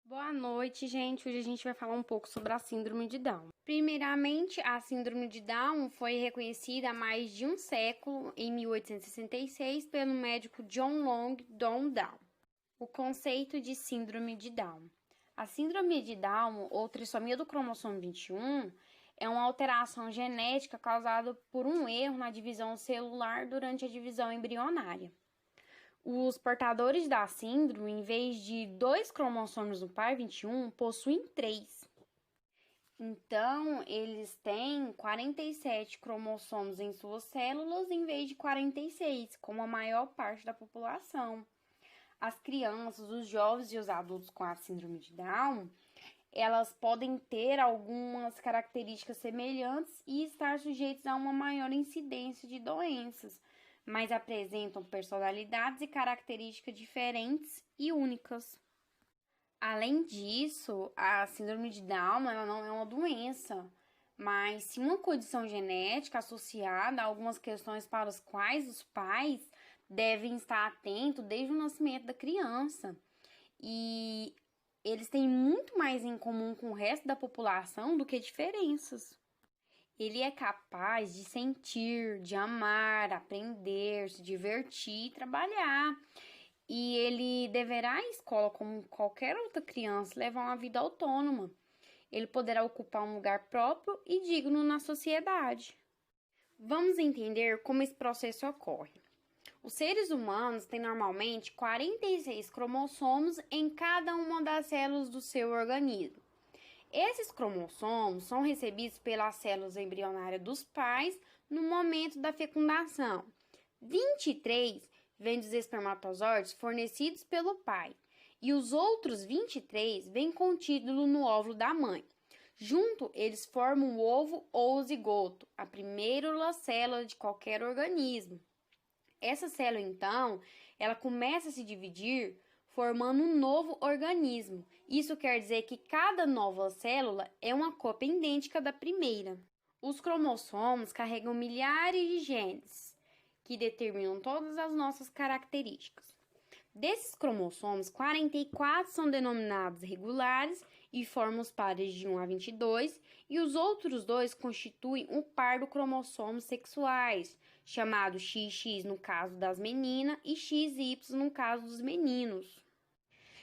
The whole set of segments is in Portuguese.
Boa noite, gente. Hoje a gente vai falar um pouco sobre a síndrome de Down. Primeiramente, a síndrome de Down foi reconhecida há mais de um século, em 1866, pelo médico John Long Down. O conceito de síndrome de Down. A síndrome de Down, ou trissomia do cromossomo 21, é uma alteração genética causada por um erro na divisão celular durante a divisão embrionária. Os portadores da síndrome, em vez de 2 cromossomos no par 21, possuem 3. Então, eles têm 47 cromossomos em suas células, em vez de 46, como a maior parte da população. As crianças, os jovens e os adultos com a síndrome de Down, elas podem ter algumas características semelhantes e estar sujeitos a uma maior incidência de doenças, mas apresentam personalidades e características diferentes e únicas. Além disso, a síndrome de Down ela não é uma doença, mas sim uma condição genética associada a algumas questões para as quais os pais devem estar atentos desde o nascimento da criança. E eles têm muito mais em comum com o resto da população do que diferenças. Ele é capaz de sentir, de amar, aprender, se divertir e trabalhar. E ele deverá à escola, como qualquer outra criança, levar uma vida autônoma. Ele poderá ocupar um lugar próprio e digno na sociedade. Vamos entender como esse processo ocorre. Os seres humanos têm normalmente 46 cromossomos em cada uma das células do seu organismo. Esses cromossomos são recebidos pelas células embrionárias dos pais no momento da fecundação. 23 vêm dos espermatozoides fornecidos pelo pai e os outros 23 vêm contidos no óvulo da mãe. Junto, eles formam o ovo ou o zigoto, a primeira célula de qualquer organismo. Essa célula, então, ela começa a se dividir formando um novo organismo. Isso quer dizer que cada nova célula é uma cópia idêntica da primeira. Os cromossomos carregam milhares de genes que determinam todas as nossas características. Desses cromossomos, 44 são denominados regulares e formam os pares de 1 a 22, e os outros 2 constituem um par de cromossomos sexuais, chamado XX no caso das meninas e XY no caso dos meninos.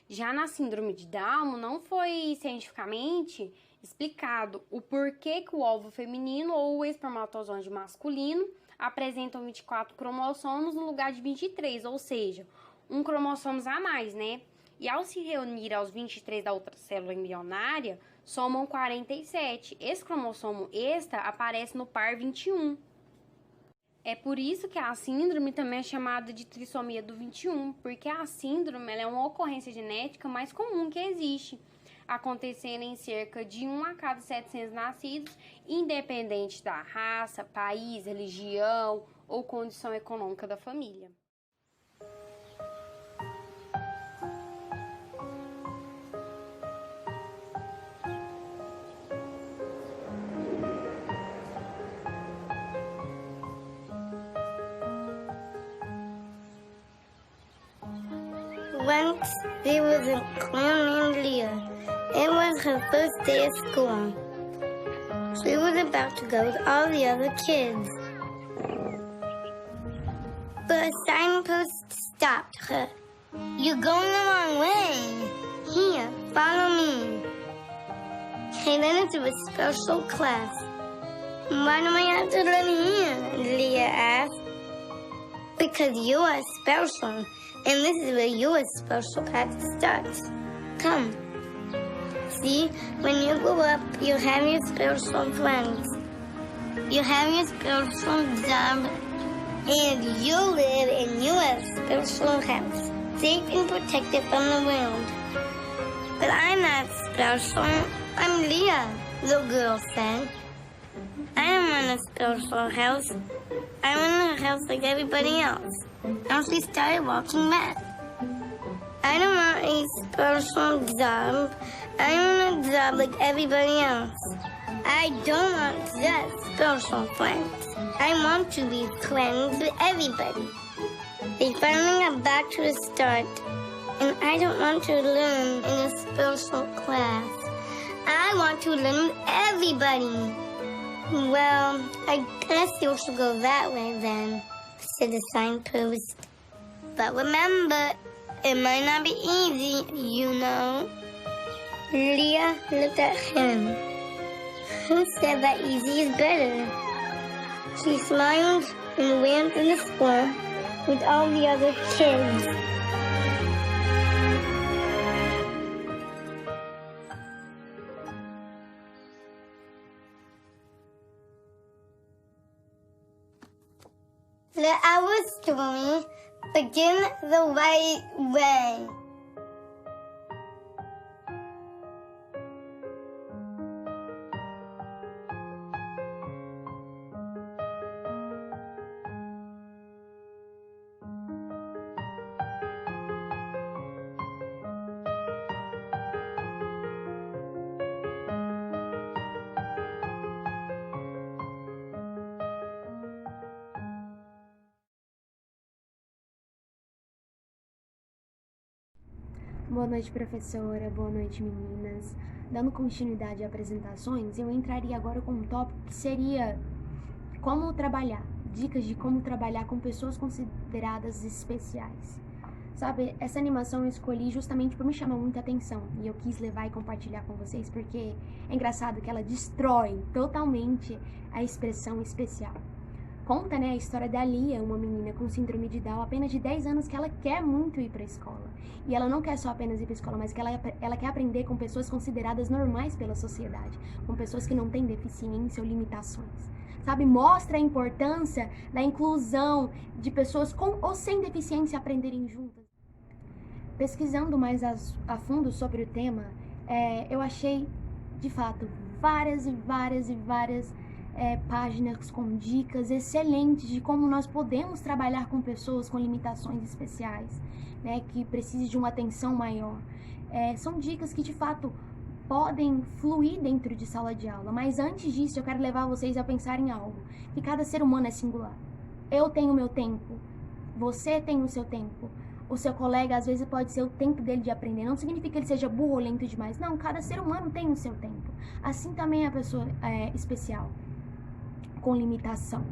Já na síndrome de Down, não foi cientificamente explicado o porquê que o óvulo feminino ou o espermatozoide masculino apresentam 24 cromossomos no lugar de 23, ou seja, um cromossomo a mais, né? E ao se reunir aos 23 da outra célula embrionária, somam 47. Esse cromossomo extra aparece no par 21. É por isso que a síndrome também é chamada de trissomia do 21, porque a síndrome ela é uma ocorrência genética mais comum que existe, acontecendo em cerca de 1 a cada 700 nascidos, independente da raça, país, religião ou condição econômica da família. Once there was a clown named Leah. It was her first day of school. She was about to go with all the other kids. But a signpost stopped her. You're going the wrong way. Here, follow me. They led her to a special class. Why do I have to learn here? Leah asked. Because you are special. And this is where your special path starts. Come. See, when you grow up, you have your special friends. You have your special job. And you live in your special house, safe and protected from the world. But I'm not special. I'm Leah, the girl said. I don't want a special house. I want a house like everybody else. And she started walking back. I don't want a special job. I want a job like everybody else. I don't want just special friends. I want to be friends with everybody. They finally got back to the start. And I don't want to learn in a special class. I want to learn with everybody. Well, I guess you should go that way then, said the signpost. But remember, it might not be easy, you know. Leah looked at him. Who said that easy is better? She smiled and ran to the school with all the other kids. Let our story begin the right way. Boa noite, professora. Boa noite, meninas. Dando continuidade a apresentações, eu entraria agora com um tópico que seria como trabalhar, dicas de como trabalhar com pessoas consideradas especiais. Sabe, essa animação eu escolhi justamente por me chamar muita atenção e eu quis levar e compartilhar com vocês porque é engraçado que ela destrói totalmente a expressão especial. Conta, a história da Lia, uma menina com síndrome de Down, apenas de 10 anos, que ela quer muito ir para a escola. E ela não quer só apenas ir para a escola, mas que ela quer aprender com pessoas consideradas normais pela sociedade, com pessoas que não têm deficiência ou limitações. Sabe, mostra a importância da inclusão de pessoas com ou sem deficiência aprenderem juntas. Pesquisando mais a fundo sobre o tema, eu achei, de fato, várias páginas com dicas excelentes de como nós podemos trabalhar com pessoas com limitações especiais, que precisem de uma atenção maior. São dicas que, de fato, podem fluir dentro de sala de aula, mas antes disso eu quero levar vocês a pensar em algo, que cada ser humano é singular. Eu tenho o meu tempo, você tem o seu tempo, o seu colega às vezes pode ser o tempo dele de aprender, não significa que ele seja burro ou lento demais, não, cada ser humano tem o seu tempo. Assim também é a pessoa especial, com limitação.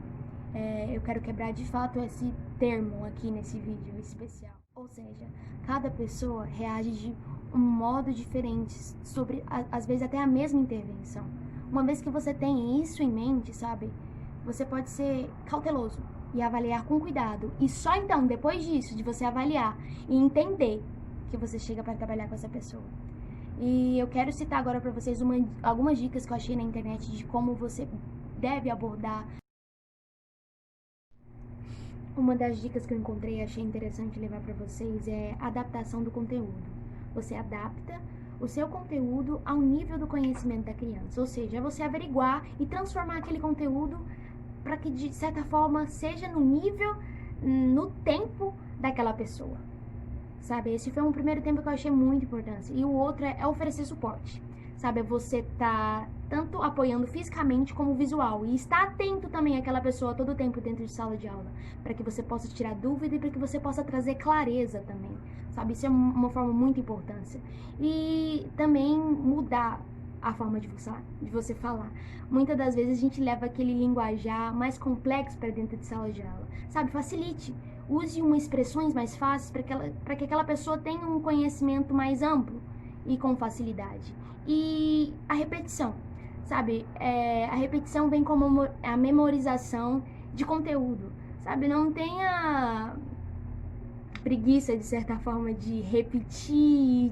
Eu quero quebrar de fato esse termo aqui nesse vídeo especial. Ou seja, cada pessoa reage de um modo diferente sobre, às vezes, até a mesma intervenção. Uma vez que você tem isso em mente, sabe, você pode ser cauteloso e avaliar com cuidado. E só então, depois disso, de você avaliar e entender, que você chega para trabalhar com essa pessoa. E eu quero citar agora para vocês algumas dicas que eu achei na internet de como você deve abordar. Uma das dicas que eu encontrei e achei interessante levar para vocês é a adaptação do conteúdo. Você adapta o seu conteúdo ao nível do conhecimento da criança, ou seja, é você averiguar e transformar aquele conteúdo para que, de certa forma, seja no nível, no tempo daquela pessoa. Sabe, esse foi um primeiro tempo que eu achei muito importante. E o outro é oferecer suporte. Sabe, você tá tanto apoiando fisicamente como visual. E estar atento também àquela pessoa todo o tempo dentro de sala de aula. Para que você possa tirar dúvida e para que você possa trazer clareza também. Sabe, isso é uma forma muito importante. E também mudar a forma de você falar. Muitas das vezes a gente leva aquele linguajar mais complexo para dentro de sala de aula. Sabe, facilite. Use expressões mais fáceis para que aquela pessoa tenha um conhecimento mais amplo e com facilidade. E a repetição, sabe? A repetição vem como a memorização de conteúdo, sabe? Não tenha preguiça, de certa forma, de repetir,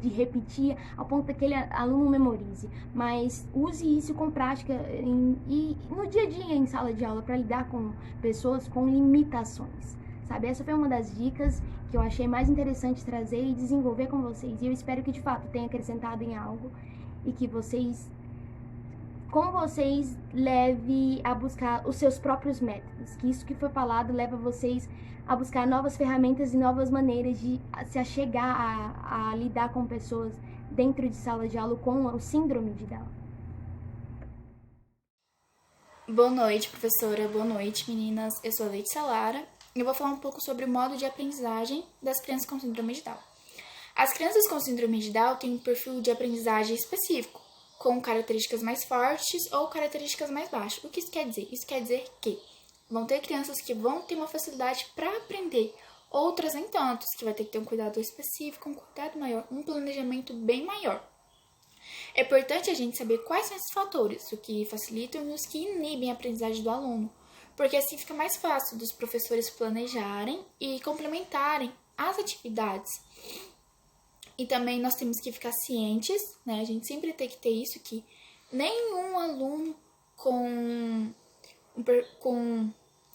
ao ponto que aquele aluno memorize. Mas use isso com prática e no dia a dia em sala de aula para lidar com pessoas com limitações. Sabe, essa foi uma das dicas que eu achei mais interessante trazer e desenvolver com vocês. E eu espero que, de fato, tenha acrescentado em algo e que vocês leve a buscar os seus próprios métodos. Que isso que foi falado leva vocês a buscar novas ferramentas e novas maneiras de se achegar a lidar com pessoas dentro de sala de aula com o síndrome de Down. Boa noite, professora. Boa noite, meninas. Eu sou a Letícia Lara e eu vou falar um pouco sobre o modo de aprendizagem das crianças com síndrome de Down. As crianças com síndrome de Down têm um perfil de aprendizagem específico, com características mais fortes ou características mais baixas. O que isso quer dizer? Isso quer dizer que vão ter crianças que vão ter uma facilidade para aprender, outras nem tantos, que vai ter que ter um cuidado específico, um cuidado maior, um planejamento bem maior. É importante a gente saber quais são esses fatores, o que facilitam e os que inibem a aprendizagem do aluno, porque assim fica mais fácil dos professores planejarem e complementarem as atividades. E também nós temos que ficar cientes, né? A gente sempre tem que ter isso, que nenhum aluno com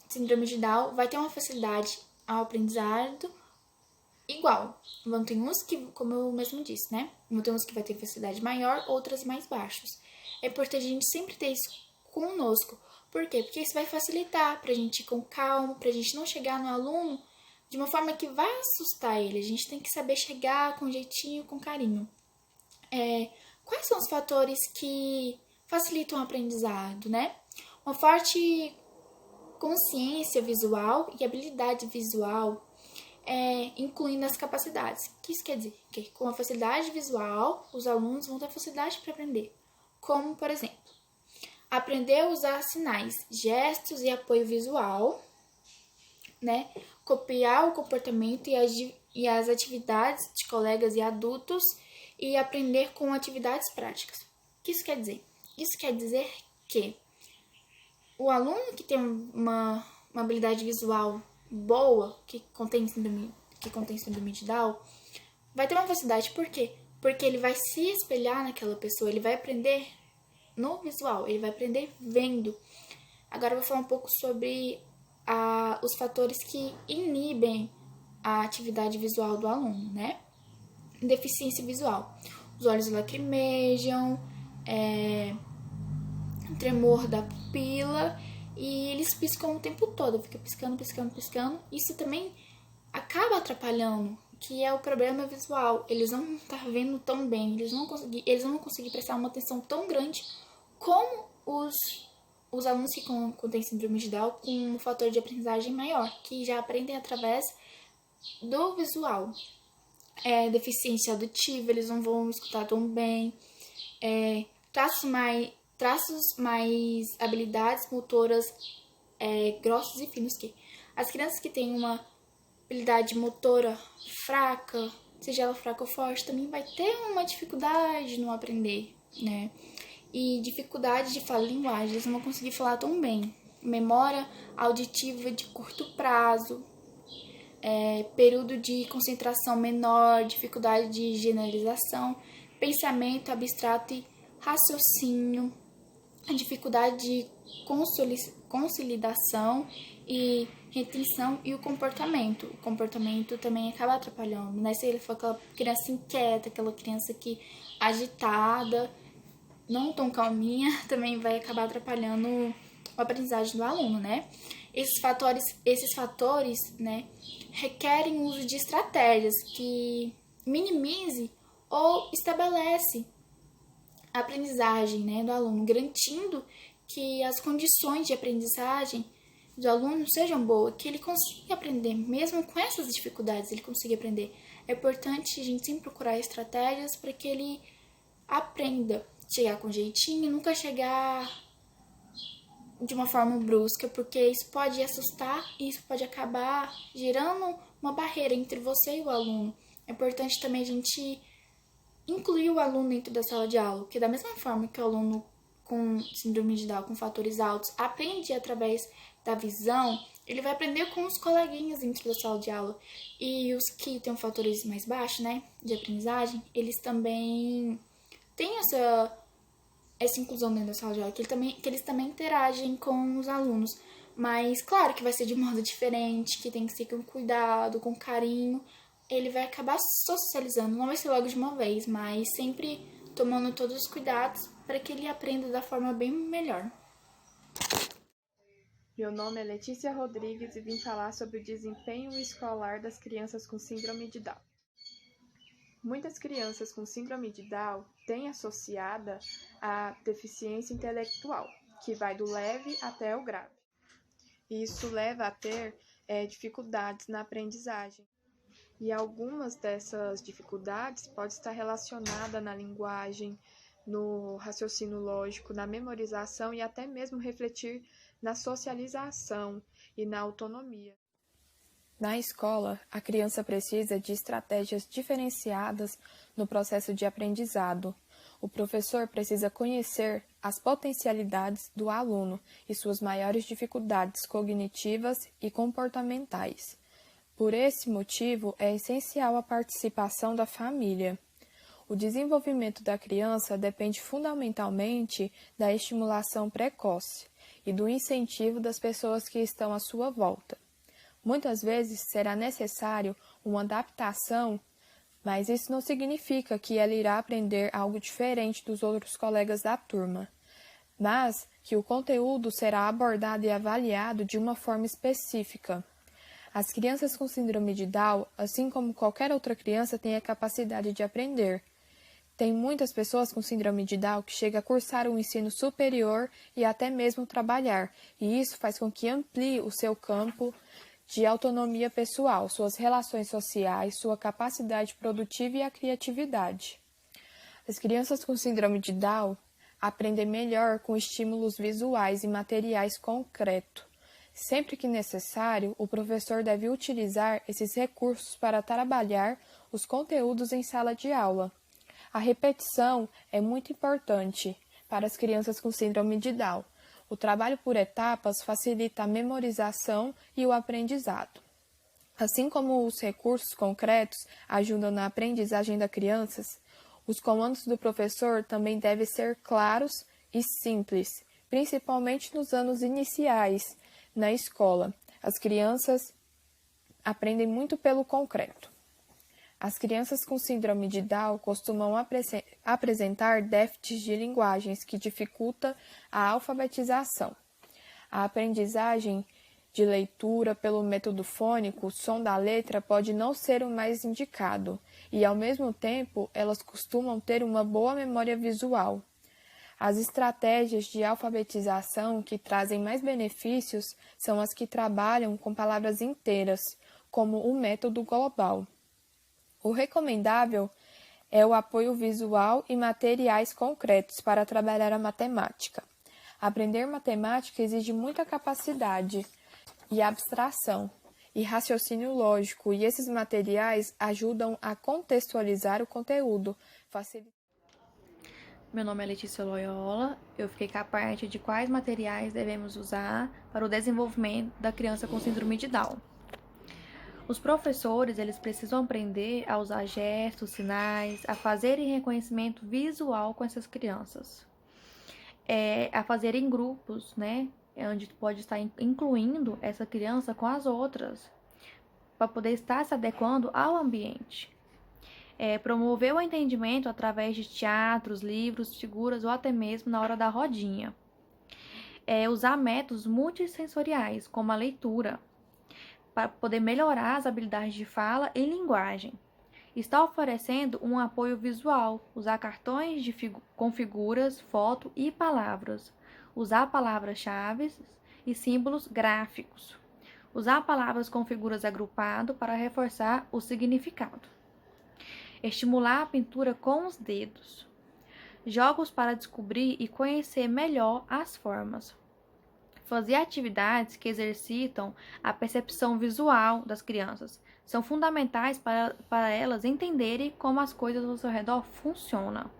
síndrome de Down vai ter uma facilidade ao aprendizado igual. Vão ter uns que, como eu mesmo disse, né? Vão ter uns que vai ter facilidade maior, outras mais baixas. É importante a gente sempre ter isso conosco. Por quê? Porque isso vai facilitar pra gente ir com calma, pra gente não chegar no aluno de uma forma que vai assustar ele. A gente tem que saber chegar com jeitinho, com carinho. Quais são os fatores que facilitam o aprendizado, né? Uma forte consciência visual e habilidade visual, incluindo as capacidades. O que isso quer dizer? Que com a facilidade visual, os alunos vão ter facilidade para aprender. Como, por exemplo, aprender a usar sinais, gestos e apoio visual, né? Copiar o comportamento e as atividades de colegas e adultos e aprender com atividades práticas. O que isso quer dizer? Isso quer dizer que o aluno que tem uma habilidade visual boa, que contém síndrome de Down, vai ter uma facilidade. Por quê? Porque ele vai se espelhar naquela pessoa, ele vai aprender no visual, ele vai aprender vendo. Agora eu vou falar um pouco sobre os fatores que inibem a atividade visual do aluno, né? Deficiência visual. Os olhos lacrimejam, tremor da pupila e eles piscam o tempo todo, fica piscando. Isso também acaba atrapalhando, que é o problema visual. Eles não vão estar vendo tão bem, eles não vão conseguir prestar uma atenção tão grande como os alunos que têm síndrome de Down com um fator de aprendizagem maior, que já aprendem através do visual. Deficiência auditiva, eles não vão escutar tão bem. Traços mais habilidades motoras grossos e finos. Que as crianças que têm uma habilidade motora fraca, seja ela fraca ou forte, também vai ter uma dificuldade no aprender, né? E dificuldade de falar linguagem, eles não vão conseguir falar tão bem. Memória auditiva de curto prazo, período de concentração menor, dificuldade de generalização, pensamento abstrato e raciocínio, a dificuldade de consolidação e retenção e o comportamento. O comportamento também acaba atrapalhando, né? Se ele for aquela criança inquieta, aquela criança que agitada, não tão calminha, também vai acabar atrapalhando a aprendizagem do aluno, né? Esses fatores, né, requerem o uso de estratégias que minimize ou estabelece a aprendizagem, né, do aluno, garantindo que as condições de aprendizagem do aluno sejam boas, que ele consiga aprender, mesmo com essas dificuldades, ele consiga aprender. É importante a gente sempre procurar estratégias para que ele aprenda, chegar com jeitinho, nunca chegar de uma forma brusca, porque isso pode assustar e isso pode acabar gerando uma barreira entre você e o aluno. É importante também a gente incluir o aluno dentro da sala de aula, porque da mesma forma que o aluno com síndrome de Down, com fatores altos, aprende através da visão, ele vai aprender com os coleguinhas dentro da sala de aula. E os que têm fatores mais baixos, né, de aprendizagem, eles também têm essa inclusão dentro da sala de aula, que eles também interagem com os alunos. Mas claro que vai ser de um modo diferente, que tem que ser com cuidado, com carinho. Ele vai acabar socializando, não vai ser logo de uma vez, mas sempre tomando todos os cuidados para que ele aprenda da forma bem melhor. Meu nome é Letícia Rodrigues e vim falar sobre o desempenho escolar das crianças com síndrome de Down. Muitas crianças com síndrome de Down têm associada a deficiência intelectual, que vai do leve até o grave. Isso leva a ter dificuldades na aprendizagem. E algumas dessas dificuldades podem estar relacionadas na linguagem, no raciocínio lógico, na memorização e até mesmo refletir na socialização e na autonomia. Na escola, a criança precisa de estratégias diferenciadas no processo de aprendizado. O professor precisa conhecer as potencialidades do aluno e suas maiores dificuldades cognitivas e comportamentais. Por esse motivo, é essencial a participação da família. O desenvolvimento da criança depende fundamentalmente da estimulação precoce e do incentivo das pessoas que estão à sua volta. Muitas vezes será necessário uma adaptação, mas isso não significa que ela irá aprender algo diferente dos outros colegas da turma, mas que o conteúdo será abordado e avaliado de uma forma específica. As crianças com síndrome de Down, assim como qualquer outra criança, têm a capacidade de aprender. Tem muitas pessoas com síndrome de Down que chegam a cursar o ensino superior e até mesmo trabalhar, e isso faz com que amplie o seu campo de autonomia pessoal, suas relações sociais, sua capacidade produtiva e a criatividade. As crianças com síndrome de Down aprendem melhor com estímulos visuais e materiais concretos. Sempre que necessário, o professor deve utilizar esses recursos para trabalhar os conteúdos em sala de aula. A repetição é muito importante para as crianças com síndrome de Down. O trabalho por etapas facilita a memorização e o aprendizado. Assim como os recursos concretos ajudam na aprendizagem das crianças, os comandos do professor também devem ser claros e simples, principalmente nos anos iniciais na escola. As crianças aprendem muito pelo concreto. As crianças com síndrome de Down costumam apresentar déficits de linguagens que dificultam a alfabetização. A aprendizagem de leitura pelo método fônico, o som da letra pode não ser o mais indicado, e ao mesmo tempo elas costumam ter uma boa memória visual. As estratégias de alfabetização que trazem mais benefícios são as que trabalham com palavras inteiras, como o método global. O recomendável é o apoio visual e materiais concretos para trabalhar a matemática. Aprender matemática exige muita capacidade e abstração e raciocínio lógico, e esses materiais ajudam a contextualizar o conteúdo. Meu nome é Letícia Loyola, eu fiquei com a parte de quais materiais devemos usar para o desenvolvimento da criança com síndrome de Down. Os professores, eles precisam aprender a usar gestos, sinais, a fazerem reconhecimento visual com essas crianças. A fazerem grupos, né? Onde pode estar incluindo essa criança com as outras, para poder estar se adequando ao ambiente. Promover o entendimento através de teatros, livros, figuras ou até mesmo na hora da rodinha. Usar métodos multissensoriais, como a leitura, para poder melhorar as habilidades de fala e linguagem. Está oferecendo um apoio visual, usar cartões com figuras, foto e palavras. Usar palavras-chave e símbolos gráficos. Usar palavras com figuras agrupado para reforçar o significado. Estimular a pintura com os dedos. Jogos para descobrir e conhecer melhor as formas. Fazer atividades que exercitam a percepção visual das crianças. São fundamentais para elas entenderem como as coisas ao seu redor funcionam.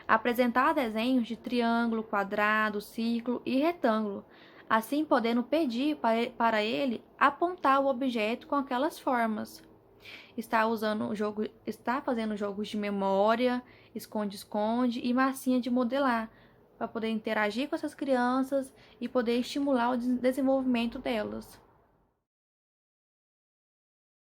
Apresentar desenhos de triângulo, quadrado, círculo e retângulo, assim podendo pedir para ele apontar o objeto com aquelas formas. Está fazendo jogos de memória, esconde-esconde e massinha de modelar, para poder interagir com essas crianças e poder estimular o desenvolvimento delas.